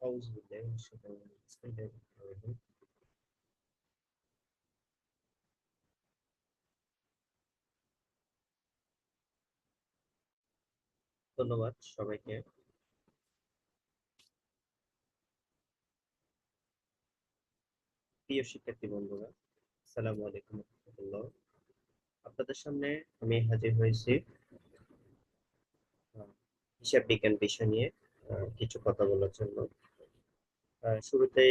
أعوذ بالله من الشيطان الرجيم بسم الله الرحمن الرحيم ধন্যবাদ সবাইকে। প্রিয় শিক্ষার্থী বন্ধুরা, আসসালামু আলাইকুম রহমতুল্লাহ। আপনাদের সামনে আমি হাজির হয়েছি আহ, হিসাব বিজ্ঞান বিষয় নিয়ে কিছু কথা বলার জন্য। শুরুতে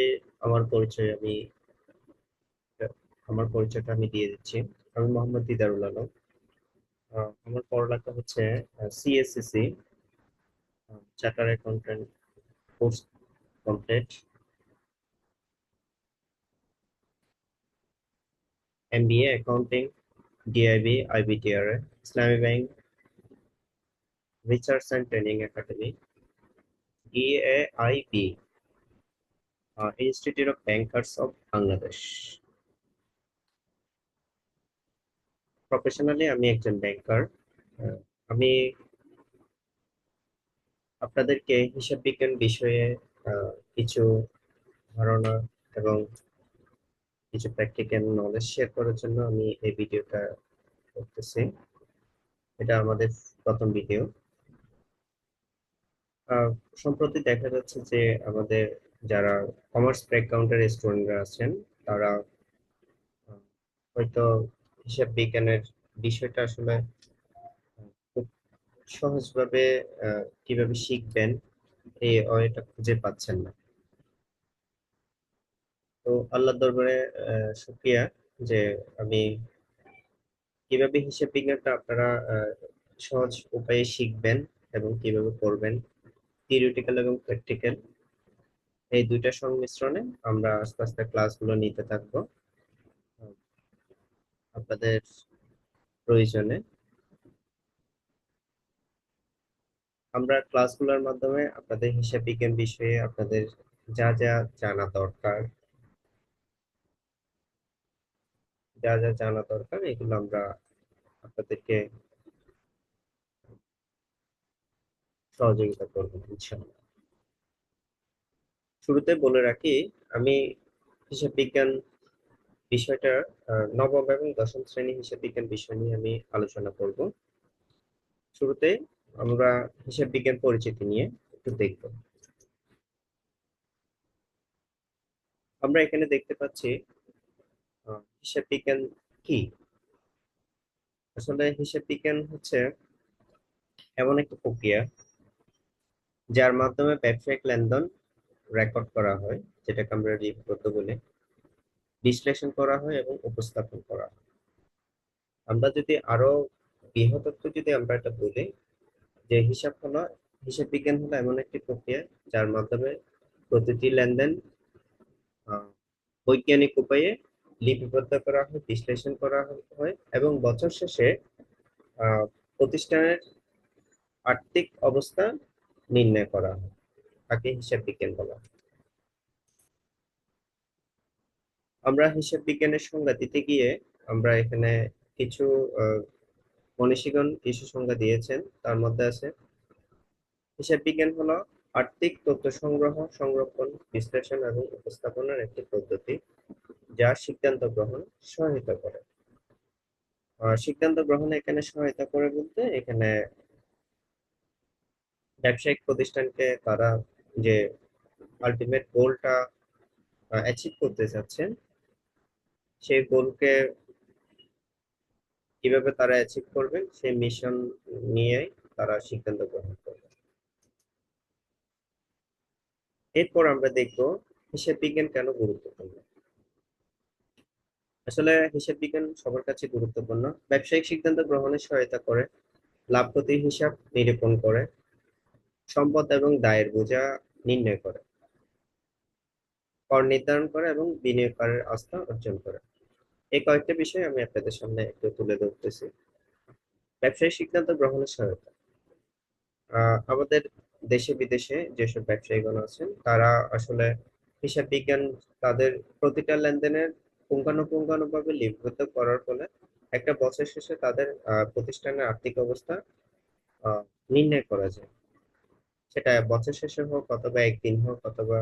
আমার পরিচয় আমি আমার পরিচয়টা আমি দিয়ে দিচ্ছি। আমি মোহাম্মদ দিদারুল আলম। আমার পড়ালেখা হচ্ছে CSCC charter accountant course complete, MBA accounting, DIB, IBTRA, Islami bank, research and training academy, EAIB, institute of bankers of Bangladesh. Professionally আমি একজন ব্যাংকার। আমি আপনাদেরকে হিসাব বিজ্ঞান বিষয়ে কিছু ধারণা এবং কিছু প্র্যাকটিক্যাল নলেজ শেয়ার করার জন্য আমি এই ভিডিওটা করতেছি। এটা আমাদের প্রথম ভিডিও। আহ, সম্প্রতি দেখা যাচ্ছে যে আমাদের যারা কমার্স ব্যাকগ্রাউন্ডের স্টুডেন্টরা আছেন তারা আহ, হয়তো হিসাব বিজ্ঞানের বিষয়টা আসলে খুব সহজভাবে কিভাবে শিখবেন এই ওয়েটা খুঁজে পাচ্ছেন না। তো আল্লাহর দরবারে শুকরিয়া যে আমি কিভাবে হিসাব বিজ্ঞানটা আপনারা সহজ উপায়ে শিখবেন এবং কিভাবে করবেন, থিওরিটিক্যাল এবং প্র্যাকটিক্যাল এই দুইটা সংমিশ্রণে আমরা আস্তে আস্তে ক্লাসগুলো নিতে থাকবো আপনাদের প্রয়োজনে। আমরা ক্লাসগুলোর মাধ্যমে আপনাদের হিসাব বিজ্ঞান বিষয়ে আপনাদের যা যা জানা দরকার, যা যা জানা দরকার এগুলো আমরা আপনাদেরকে সহযোগিতা করবো ইনশাআল্লাহ। শুরুতে বলে রাখি, আমি হিসাব বিজ্ঞান বিষয়টা নবম এবং দশম শ্রেণী হিসাব বিজ্ঞান বিষয় নিয়ে আমি আলোচনা করব। শুরুতে আমরা হিসাব বিজ্ঞান পরিচিতি নিয়ে একটু দেখব। আমরা এখানে দেখতে পাচ্ছি হিসাব বিজ্ঞান কি। আসলে হিসাব বিজ্ঞান হচ্ছে এমন একটা প্রক্রিয়া যার মাধ্যমে ব্যবসায়িক লেনদেন রেকর্ড করা হয়, যেটাকে আমরা লিপিবদ্ধ বলি, বিশ্লেষণ করা হয় এবং উপস্থাপন করা হয়। আমরা যদি আরো বৃহত্তর যদি আমরা এটা বলি যে হিসাব বিজ্ঞান হলো এমন একটি প্রক্রিয়া যার মাধ্যমে প্রতিটি লেনদেন আহ, বৈজ্ঞানিক উপায়ে লিপিবদ্ধ করা হয়, বিশ্লেষণ করা হয় এবং বছর শেষে আহ, প্রতিষ্ঠানের আর্থিক অবস্থা নির্ণয় করা হয়, তাকে হিসাব বিজ্ঞান বলা হয়। আমরা হিসাব বিজ্ঞানের সংজ্ঞা দিতে গিয়ে আমরা এখানে কিছু আহ, মনীষীগণ কিছু সংজ্ঞা দিয়েছেন। তার মধ্যে আছে হিসাব বিজ্ঞান হলো আর্থিক তথ্য সংগ্রহ, সংরক্ষণ, বিশ্লেষণ এবং উপস্থাপনের একটি পদ্ধতি যা সিদ্ধান্ত গ্রহণ সহায়তা করে। সিদ্ধান্ত গ্রহণে এখানে সহায়তা করে বলতে এখানে ব্যবসায়িক প্রতিষ্ঠানকে তারা যে আলটিমেট গোলটা অ্যাচিভ করতে চাচ্ছেন সেই গোলকে কিভাবে তারা অ্যাচিভ করবেন সেই মিশন নিয়ে তারা সিদ্ধান্ত গ্রহণ করবে। এরপর আমরা দেখব হিসাব বিজ্ঞান কেন গুরুত্বপূর্ণ। আসলে হিসাব বিজ্ঞান সবার কাছে গুরুত্বপূর্ণ। ব্যবসায়িক সিদ্ধান্ত গ্রহণে সহায়তা করে, লাভ ক্ষতির হিসাব নিরূপণ করে, সম্পদ এবং দায়ের বোঝা নির্ণয় করে, কর নির্ধারণ করে এবং বিনিয়োগকারীর আস্থা অর্জন করে। এই কয়েকটা বিষয় আমি আপনাদের সামনে একটু তুলে ধরতেছি। ব্যবসায়িক সিদ্ধান্ত গ্রহণের সহায়তা, আমাদের দেশে বিদেশে যেসব ব্যবসায়ীগণ আছেন তারা আসলে হিসাব বিজ্ঞান তাদের প্রতিটা লেনদেনের পুঙ্খানুপুঙ্খানুভাবে লিপিবদ্ধ করার ফলে একটা বছর শেষে তাদের প্রতিষ্ঠানের আর্থিক অবস্থা আহ, নির্ণয় করা যায়। সেটা বছর শেষে হোক অথবা একদিন হোক অথবা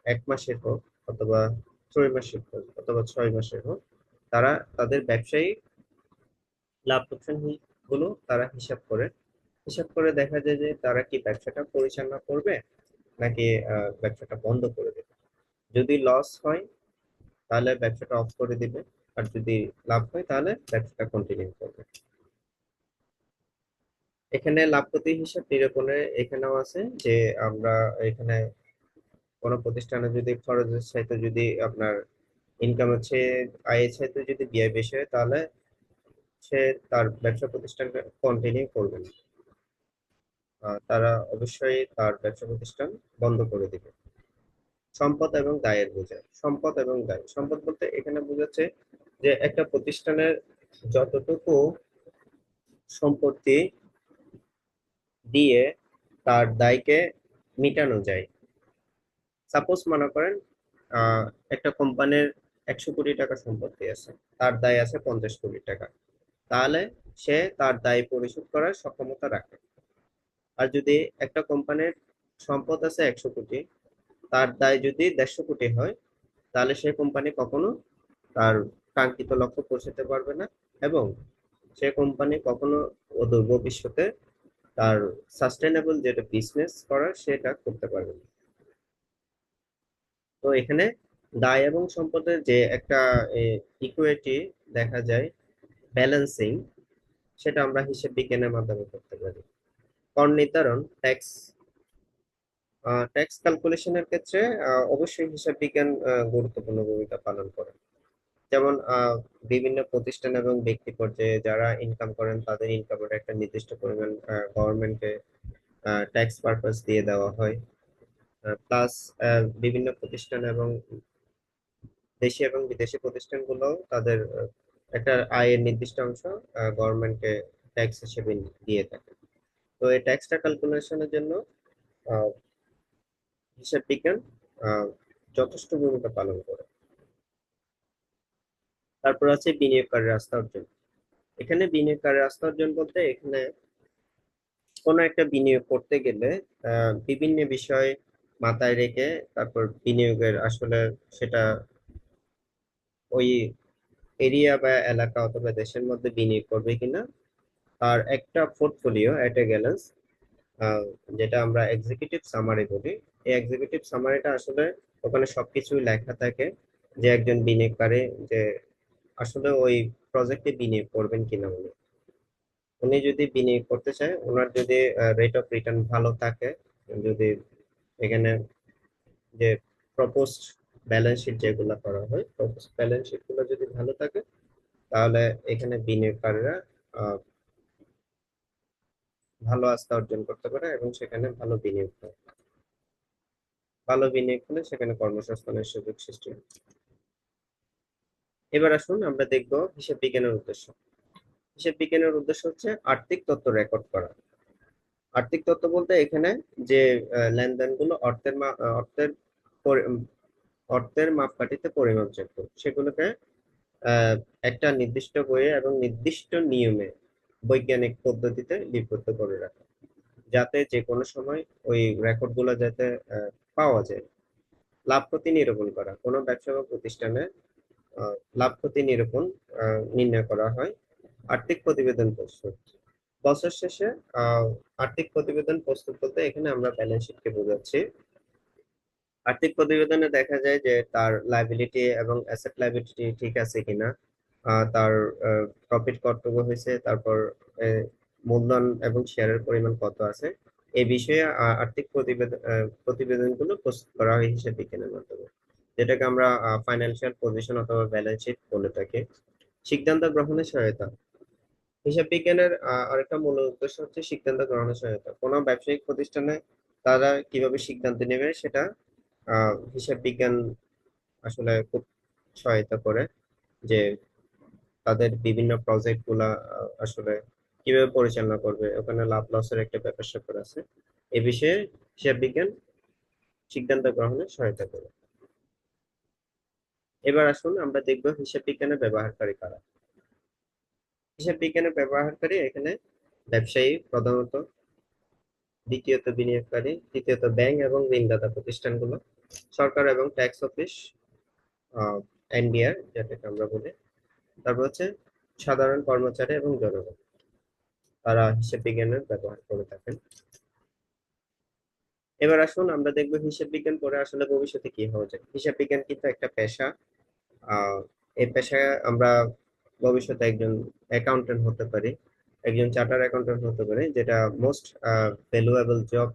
1 মাসের হোক অথবা 3 মাসের হোক অথবা 6 মাসের হোক, তারা তাদের ব্যবসায়িক লাভ লোকসান গুলো তারা হিসাব করে দেখা যায় যে তারা কি ব্যবসাটা পরিচালনা করবে নাকি ব্যবসাটা বন্ধ করে দেবে। যদি লস হয় তাহলে ব্যবসাটা অফ করে দিবে, আর যদি লাভ হয় তাহলে ব্যবসাটা কন্টিনিউ করবে। এখানে লাভ ক্ষতি হিসাব নিরূপণে এখানেও আছে যে আমরা এখানে কোনো প্রতিষ্ঠানে যদি খরচের চাইতে যদি আপনার ইনকাম হচ্ছে আয়ের চাইতে যদি ব্যয় বেশি হয়, তাহলে সে তার ব্যবসা প্রতিষ্ঠানটা কন্টিনিউ করবে না। তারা অবশ্যই তার ব্যবসা প্রতিষ্ঠান বন্ধ করে দিবে। সম্পদ এবং দায়ের বোঝায়। সম্পদ এবং দায়, সম্পদ বলতে এখানে বোঝাচ্ছে যে একটা প্রতিষ্ঠানের যতটুকু সম্পত্তি দিয়ে তার দায়কে মিটানো যায়। সাপোজ মনে করেন আহ, একটা কোম্পানির 100 কোটি টাকা সম্পত্তি আছে, তার দায় আছে 50 কোটি টাকা, তাহলে সে তার দায় পরিশোধ করার সক্ষমতা রাখে। আর যদি একটা কোম্পানির সম্পদ আছে 100 কোটি, তার দায় যদি 150 কোটি হয়, তাহলে সে কোম্পানি কখনো তার কাঙ্ক্ষিত লক্ষ্য পৌঁছাতে পারবে না, এবং সে কোম্পানি কখনো অদূর ভবিষ্যতে তার সাস্টেনেবল যেটা বিজনেস করার সেটা করতে পারবে না। তো এখানে দায় এবং সম্পদের যে একটা ইকুইটি দেখা যায়, ব্যালেন্সিং, সেটা আমরা হিসাব বিজ্ঞানের মাধ্যমে করতে পারি। কর নির্ধারণ, ট্যাক্স, ট্যাক্স ক্যালকুলেশনের ক্ষেত্রে অবশ্যই হিসাব বিজ্ঞান গুরুত্বপূর্ণ ভূমিকা পালন করে। যেমন বিভিন্ন প্রতিষ্ঠান এবং ব্যক্তি পর্যায়ে যারা ইনকাম করেন তাদের ইনকামের একটা নির্দিষ্ট পরিমাণ গভর্নমেন্টকে ট্যাক্স পারপাস দিয়ে দেওয়া হয়। প্লাস বিভিন্ন প্রতিষ্ঠান এবং দেশি এবং বিদেশি প্রতিষ্ঠানগুলো তাদের একটা আয়ের নির্দিষ্ট অংশ গভর্নমেন্টকে ট্যাক্স হিসেবে দিয়ে থাকে। তো এই ট্যাক্সটা ক্যালকুলেশনের জন্য আহ, হিসাব বিজ্ঞান আহ, যথেষ্ট ভূমিকা পালন করে। তারপর আছে বিনিয়োগকারী রাস্তা অর্জন। এখানে বিনিয়োগকারী রাস্তা অর্জন বলতে এখানে কোনো একটা বিনিয়োগ করতে গেলে বিভিন্ন বিষয় মাথায় রেখে তারপর বিনিয়োগের আসলে সেটা ওই এরিয়া বা এলাকা অথবা দেশের মধ্যে বিনিয়োগ করবে কিনা, আর একটা পোর্টফোলিও একটা গ্যালেন্স, যেটা আমরা এক্সিকিউটিভ সামারি বলি। এই এক্সিকিউটিভ সামারিটা আসলে ওখানে সবকিছু লেখা থাকে যে একজন বিনিয়োগকারী যে আসলে ওই প্রজেক্টে বিনিয়োগ করবেন কিনা। উনি উনি যদি বিনিয়োগ করতে চায়, ওনার যদি রেট অফ রিটার্ন ভালো থাকে, যদি এখানে যে প্রপোজড ব্যালেন্স শিট যেগুলো করা হয়, প্রপোজড ব্যালেন্স শিট গুলো যদি ভালো থাকে, তাহলে এখানে বিনিয়োগকারীরা আহ, ভালো আস্থা অর্জন করতে পারে এবং সেখানে ভালো বিনিয়োগ হয়। ভালো বিনিয়োগ হলে সেখানে কর্মসংস্থানের সুযোগ সৃষ্টি হয়। এবার আসুন আমরা দেখব হিসাব বিজ্ঞানের উদ্দেশ্য। হিসাব বিজ্ঞানের উদ্দেশ্য হচ্ছে আর্থিক তথ্য রেকর্ড করা। আর্থিক তথ্য বলতে এখানে যে লেনদেনগুলো অর্থের অর্থের মাপকাঠিতে পরিমাপযোগ্য, সেগুলোকে আহ, একটা নির্দিষ্ট বইয়ে এবং নির্দিষ্ট নিয়মে বৈজ্ঞানিক পদ্ধতিতে লিপিবদ্ধ করে রাখা, যাতে যে কোনো সময় ওই রেকর্ড গুলো যাতে পাওয়া যায়। লাভ ক্ষতি নিরূপণ করা, কোনো ব্যবসা বা প্রতিষ্ঠানে লাভ ক্ষতি নিরূপণ নির্ণয় করা হয়। আর্থিক প্রতিবেদন প্রস্তুত, বছর শেষে আহ, আর্থিক প্রতিবেদন প্রস্তুত করতে এখানে আমরা ব্যালেন্স শিটকে বোঝাচ্ছি। আর্থিক প্রতিবেদনে দেখা যায় যে তার লাইবিলিটি এবং অ্যাসেট লাইবিলিটি ঠিক আছে কিনা, তার প্রফিট কতটুকু হয়েছে, তারপর মূলধন এবং শেয়ারের পরিমাণ কত আছে। এই বিষয়ে আর্থিক প্রতিবেদনগুলো প্রস্তুত করা হয় হিসাব বিজ্ঞানের মাধ্যমে, যেটাকে আমরা ফাইন্যান্সিয়াল পজিশন অথবা ব্যালেন্স শিট বলে থাকি। সিদ্ধান্ত গ্রহণে সহায়তা, হিসাব বিজ্ঞানের আরেকটা মূল উদ্দেশ্য হচ্ছে সিদ্ধান্ত গ্রহণে সহায়তা। কোনো ব্যবসায়িক প্রতিষ্ঠানে তারা কিভাবে সিদ্ধান্ত নেবে সেটা হিসাব বিজ্ঞান আসলে খুব সহায়তা করে, যে তাদের বিভিন্ন প্রজেক্ট গুলা আসলে কিভাবে পরিচালনা করবে, ওখানে লাভ লসের একটা ব্যাপার স্যাপার আছে। এ বিষয়ে হিসাব বিজ্ঞান সিদ্ধান্ত গ্রহণে সহায়তা করে। এবার আসুন আমরা দেখব হিসাব বিজ্ঞানের ব্যবহারকারী কারা। হিসাব বিজ্ঞানের ব্যবহারকারী এখানে ব্যবসায়ী প্রধানত, দ্বিতীয়ত বিনিয়োগকারী, তৃতীয়ত ব্যাংক এবং ঋণদাতা প্রতিষ্ঠানগুলো, সরকার এবং ট্যাক্স অফিস, এনবিআর যেটাকে আমরা বলি, তারপর হচ্ছে সাধারণ কর্মচারী এবং জনগণ, তারা হিসাব বিজ্ঞানের ব্যবহার করে থাকেন। এবার আসুন আমরা দেখবো হিসাব বিজ্ঞান পড়ে আসলে ভবিষ্যতে কি হওয়া যায়। হিসাব বিজ্ঞান কিন্তু একটা পেশা। আহ এই পেশায় আমরা ভবিষ্যতে একজন অ্যাকাউন্টেন্ট হতে পারি, একজন চার্টার অ্যাকাউন্টেন্ট হতে পারি, যেটা মোস্ট ভ্যালুয়েবল জব,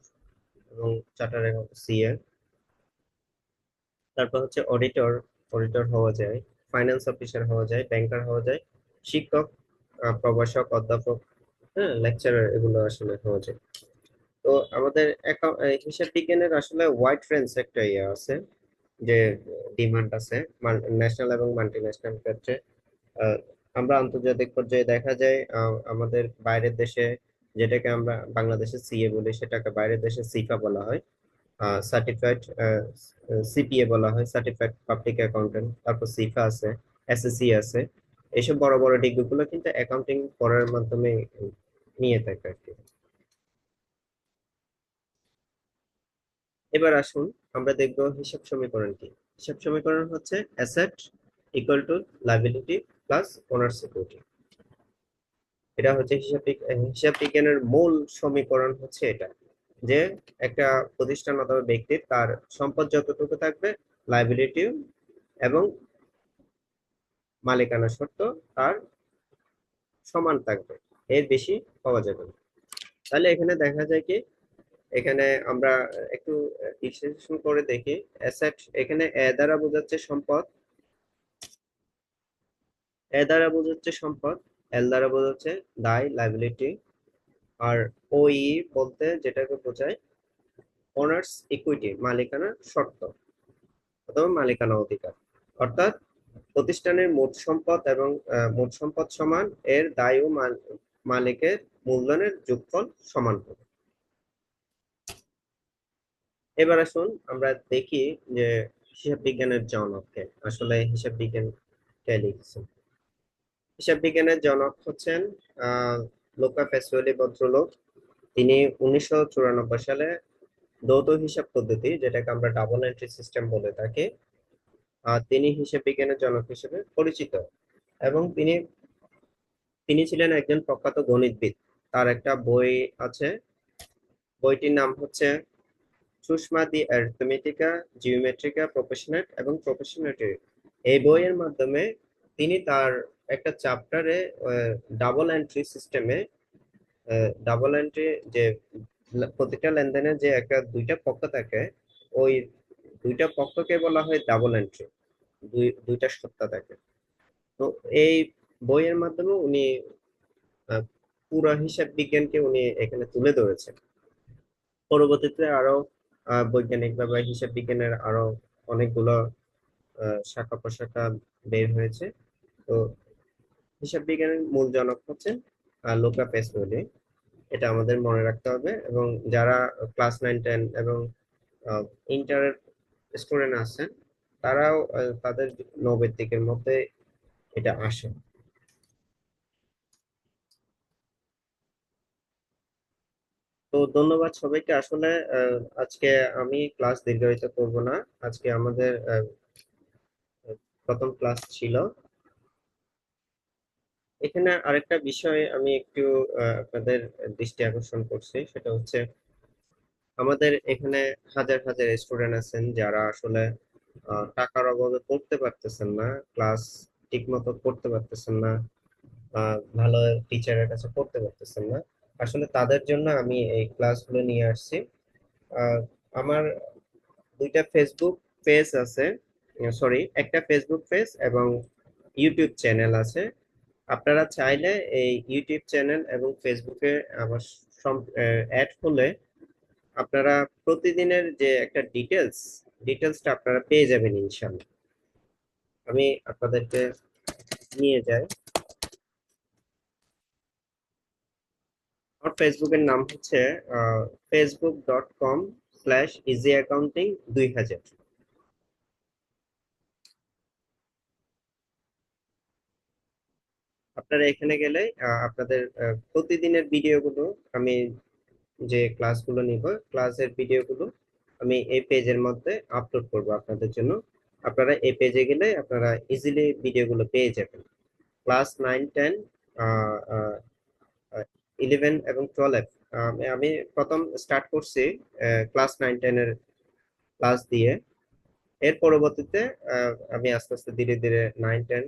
এবং চার্টার সিএ। তারপর হচ্ছে অডিটর, অডিটর হওয়া যায়, ফাইন্যান্স অফিসার হওয়া যায়, ব্যাংকার হওয়া যায়, শিক্ষক, প্রভাষক, অধ্যাপক, হ্যাঁ, লেকচারার, এগুলো আসলে হওয়া যায়। তো আমাদের হিসাব বিজ্ঞানের আসলে ওয়াইড রেঞ্জ একটা ইয়ে আছে, যে ডিমান্ড আছে ন্যাশনাল এবং মাল্টি ন্যাশনাল ক্ষেত্রে। আহ, আমরা আন্তর্জাতিক পর্যায়ে দেখা যায় আমাদের বাইরের দেশে, যেটাকে আমরা বাংলাদেশে সিএ বলি, সেটাকে বাইরের দেশে সিফা বলা হয়, সার্টিফাইড সিপিএ বলা হয়, সার্টিফাইড পাবলিক অ্যাকাউন্টেন্ট। তারপর সিফা আছে, এসএসসি আছে। এইসব বড় বড় ডিগ্রি গুলো কিন্তু অ্যাকাউন্টিং পড়ার মাধ্যমে নিয়ে থাকে আর কি। এবার আসুন আমরা দেখব হিসাব সমীকরণ কি। হিসাব সমীকরণ হচ্ছে asset equal to liability plus owner security. এটা হচ্ছে হিসাব বিজ্ঞানের মূল সমীকরণ হচ্ছে এটা, যে একটা প্রতিষ্ঠান অথবা ব্যক্তির তার সম্পদ যতটুকু থাকবে, লায়াবিলিটি এবং মালিকানা সত্ত্ব তার সমান থাকবে, এর বেশি পাওয়া যাবে না। তাহলে এখানে দেখা যায় কি, এখানে আমরা একটু বিশ্লেষণ করে দেখি। অ্যাসেট এখানে এ দ্বারা বোঝাচ্ছে সম্পদ, এ দ্বারা বোঝাচ্ছে সম্পদ, এল দ্বারা বোঝাচ্ছে দায় লাইবিলিটি, আর ওই বলতে যেটাকে বোঝায় ওনার্স ইকুইটি, মালিকানা শর্ত অথবা মালিকানা অধিকার। অর্থাৎ প্রতিষ্ঠানের মোট সম্পদ এবং মোট সম্পদ সমান, এর দায় ও মালিকের মূলধনের যোগফল সমান হবে। এবার আসুন আমরা দেখি যে হিসাব বিজ্ঞানের জনককে, আসলে হিসাব বিজ্ঞান কে লিখছেন। হিসাব বিজ্ঞানের জনক হচ্ছেন আহ লুকা প্যাসিওলি ভদ্রলোক। তিনি 1994 সালে দ্বৈত হিসাব পদ্ধতি, যেটাকে আমরা ডাবল এন্ট্রি সিস্টেম বলে থাকি, তিনি হিসাব বিজ্ঞানের জনক হিসেবে পরিচিত। এবং তিনি তিনি ছিলেন একজন প্রখ্যাত গণিতবিদ। তার একটা বই আছে, বইটির নাম হচ্ছে সুষমা দি অ্যারিথমেটিকা জিওমেট্রিকা প্রফেশনাল এবং প্রফেশনালিটি। এই বইয়ের মাধ্যমে তিনি তার একটা চ্যাপ্টারে ডাবল এন্ট্রি সিস্টেমে, ডাবল এন্ট্রি, যে প্রতিটা লেনদেনের যে একটা দুইটা পক্ষ থাকে, ওই দুইটা পক্ষকে বলা হয় ডাবল এন্ট্রি, দুইটা সত্তা থাকে। তো এই বইয়ের মাধ্যমে উনি আহ, পুরো হিসাব বিজ্ঞানকে উনি এখানে তুলে ধরেছেন। পরবর্তীতে আরো বৈজ্ঞানিক ভাবে হিসাব বিজ্ঞানের আরো অনেকগুলো শাখা প্রশাখা বের হয়েছে। তো হিসাব বিজ্ঞানের মূল জনক হচ্ছেন লুকা প্যাসিওলি। এটা আমাদের মনে রাখতে হবে, এবং যারা ক্লাস 9, 10 এবং ইন্টারের স্টুডেন্ট আছেন, তারাও তাদের 90-এর দিকের মধ্যে এটা আসে। তো ধন্যবাদ সবাইকে। আসলে আজকে আমি ক্লাস দীর্ঘায়িত করব না। আজকে আমাদের প্রথম ক্লাস ছিল। এখানে আরেকটা বিষয় আমি একটু আপনাদের দৃষ্টি আকর্ষণ করছি, সেটা হচ্ছে আমাদের এখানে হাজার হাজার স্টুডেন্ট আছেন যারা আসলে টাকার অভাবে পড়তে পারতেছেন না, ক্লাস ঠিক মতো করতে পারতেছেন না, ভালো টিচারের কাছে পড়তে পারতেছেন না। আসলে তাদের জন্য আমি এই ক্লাসগুলো নিয়ে আসছি। আহ, আমার দুইটা ফেসবুক পেজ আছে, সরি, একটা ফেসবুক পেজ এবং ইউটিউব চ্যানেল আছে। আপনারা চাইলে এই ইউটিউব চ্যানেল এবং ফেসবুকে আমার অ্যাড হলে আপনারা প্রতিদিনের যে একটা ডিটেলসটা আপনারা পেয়ে যাবেন ইনশাল্লাহ। আমি আপনাদেরকে নিয়ে যাই। আমার ফেসবুকের নাম হচ্ছে facebook.com/easy accounting 2000। আপনারা এখানে গেলে আপনাদের প্রতিদিনের ভিডিওগুলো আমি যে ক্লাসগুলো নিব, ক্লাসের ভিডিওগুলো আমি এই পেজের মধ্যে আপলোড করব আপনাদের জন্য। আপনারা এই পেজে গেলে আপনারা ইজিলি ভিডিওগুলো পেয়ে যাবেন। ক্লাস 9, 10, 11 এবং 12। আমি প্রথম স্টার্ট করছি ক্লাস 9, 10 এর ক্লাস দিয়ে। এর পরবর্তীতে আমি আস্তে আস্তে ধীরে ধীরে 9, 10,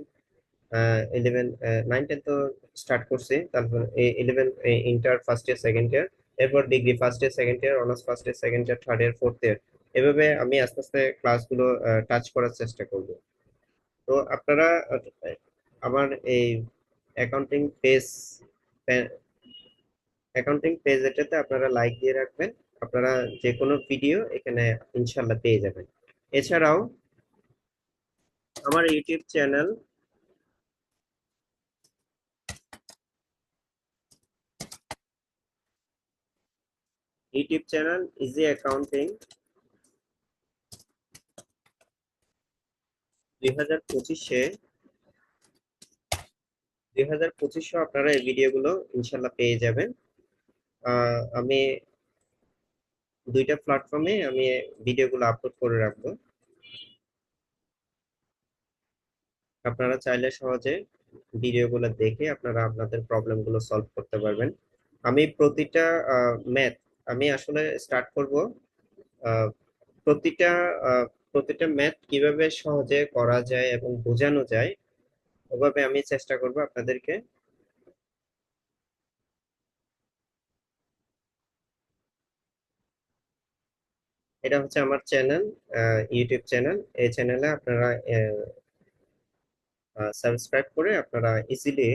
11, 9, 10 তো স্টার্ট করছি, তারপর 11 inter first year second year, এরপর degree first year second year, honours first year second year, third year, fourth year, এভাবে আমি আস্তে আস্তে ক্লাসগুলো টাচ করার চেষ্টা করব। তো আপনারা আমার এই অ্যাকাউন্টিং পেজ এটাতে আপনারা লাইক দিয়ে রাখবেন। আপনারা যে কোনো ভিডিও এখানে ইনশাল্লাহ পেয়ে যাবেন। এছাড়াও আমার ইউটিউব চ্যানেল ইজি অ্যাকাউন্টিং 2025-এ 2025 আপনারা এই ভিডিওগুলো ইনশাল্লাহ পেয়ে যাবেন। আমি দুইটা প্ল্যাটফর্মে আমি ভিডিওগুলো আপলোড করে রাখবো। আপনারা চাইলে সহজে ভিডিওগুলো দেখে আপনারা আপনাদের প্রবলেমগুলো সলভ করতে পারবেন। আমি প্রতিটা ম্যাথ আমি আসলে স্টার্ট করব। আহ, প্রতিটা আহ, প্রতিটা ম্যাথ কিভাবে সহজে করা যায় এবং বোঝানো যায় ওভাবে আমি চেষ্টা করব আপনাদেরকে। এটা হচ্ছে আমার চ্যানেল, ইউটিউব চ্যানেল। এই চ্যানেলে আপনারা সাবস্ক্রাইব করে আপনারা ইজিলি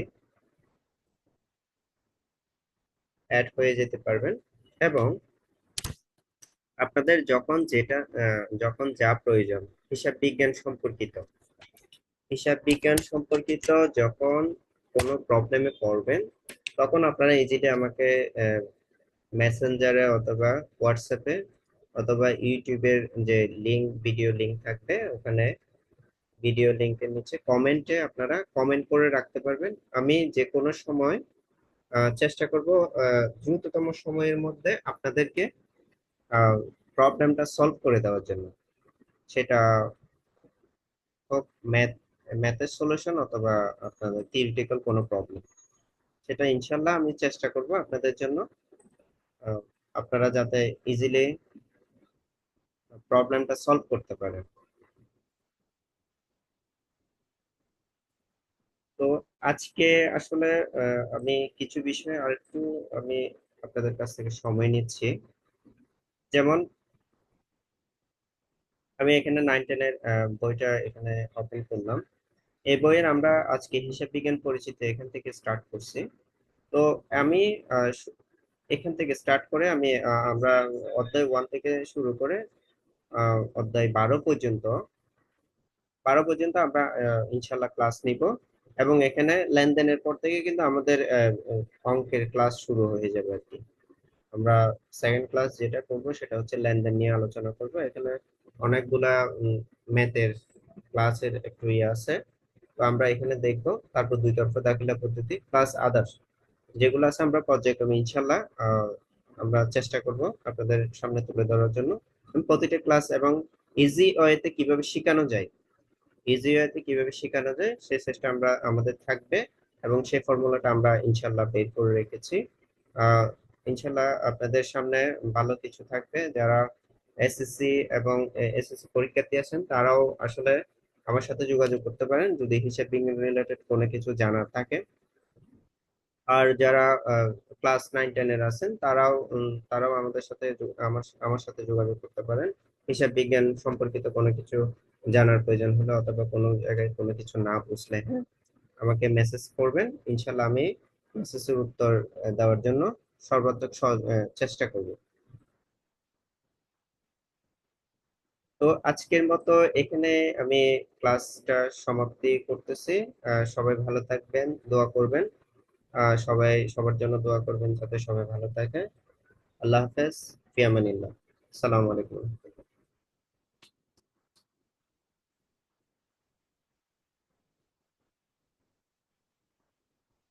অ্যাড হয়ে যেতে পারবেন। এবং আপনাদের যখন যা প্রয়োজন, হিসাব বিজ্ঞান সম্পর্কিত হিসাব বিজ্ঞান সম্পর্কিত যখন কোনো প্রবলেমে পড়বেন, তখন আপনারা ইজিলি আমাকে মেসেঞ্জারে অথবা হোয়াটসঅ্যাপে অথবা ইউটিউবের যে ভিডিও লিংক থাকবে, ওখানে ভিডিও লিংকের নিচে কমেন্টে আপনারা কমেন্ট করে রাখতে পারবেন। আমি যে কোনো সময় চেষ্টা করব দ্রুততম সময়ের মধ্যে আপনাদেরকে প্রবলেমটা সলভ করে দেওয়ার জন্য। সেটা হোক ম্যাথের সলিউশন অথবা আপনাদের থিওরিটিক্যাল কোনো প্রবলেম, সেটা ইনশাল্লাহ আমি চেষ্টা করব আপনাদের জন্য। আহ, আপনারা যাতে ইজিলি প্রবলেমটা সলভ করতে পারেন। তো আজকে আসলে আমি কিছু বিষয়ে আরেকটু আমি আপনাদের কাছ থেকে সময় নিচ্ছি। যেমন আমি এখানে 9, 10 এর বইটা এখানে ওপেন করলাম। এই বইয়ের আমরা আজকে হিসাব বিজ্ঞান পরিচিতি এখান থেকে স্টার্ট করছি। তো আমি আহ, শু- এখান থেকে স্টার্ট করে আমরা অধ্যায় 1 থেকে শুরু করে অধ্যায় 12 পর্যন্ত আমরা ইনশাল্লাহ ক্লাস নিব। এবং এখানে লেনদেনের পর থেকে কিন্তু আমাদের অঙ্কের ক্লাস শুরু হয়ে যাবে আর কি। আমরা সেকেন্ড ক্লাস যেটা করব সেটা হচ্ছে লেনদেন নিয়ে আলোচনা করব। এখানে অনেকগুলা ম্যাথের ক্লাসের একটু ইয়ে আছে। তো আমরা এখানে দেখব। তারপর দুই তরফা দাখিলা পদ্ধতি প্লাস আদার্স যেগুলো আছে আমরা পর্যায়ক্রমে ইনশাল্লাহ আমরা চেষ্টা করব আপনাদের সামনে তুলে ধরার জন্য। প্রতিটা ক্লাস এবং ইজি ওয়েতে কিভাবে শেখানো যায় সেই চেষ্টা আমাদের থাকবে। এবং সেই ফর্মুলাটা আমরা ইনশাল্লাহ বের করে রেখেছি। আহ ইনশাল্লাহ আপনাদের সামনে ভালো কিছু থাকবে। যারা এসএসসি এবং এসএসসি পরীক্ষার্থী আছেন তারাও আসলে আমার সাথে যোগাযোগ করতে পারেন যদি হিসাব বিজ্ঞান রিলেটেড কোনো কিছু জানার থাকে। আর যারা ক্লাস 9, 10 এর আছেন তারাও আমাদের সাথে আমার আমার সাথে যোগাযোগ করতে পারেন। হিসাব বিজ্ঞান সম্পর্কিত কোনো কিছু জানার প্রয়োজন হলে অথবা কোনো জায়গায় কোনো কিছু না বুঝলে, হ্যাঁ, আমাকে মেসেজ করবেন। ইনশাল্লাহ আমি মেসেজের উত্তর দেওয়ার জন্য সর্বাত্মক চেষ্টা করব। তো আজকের মতো এখানে আমি ক্লাসটা সমাপ্তি করতেছি। সবাই ভালো থাকবেন, দোয়া করবেন। সবাই সবার জন্য দোয়া করবেন যাতে সবাই ভালো থাকে। আল্লাহ হাফেজ, ফি আমানিল্লাহ। আসসালামু আলাইকুম।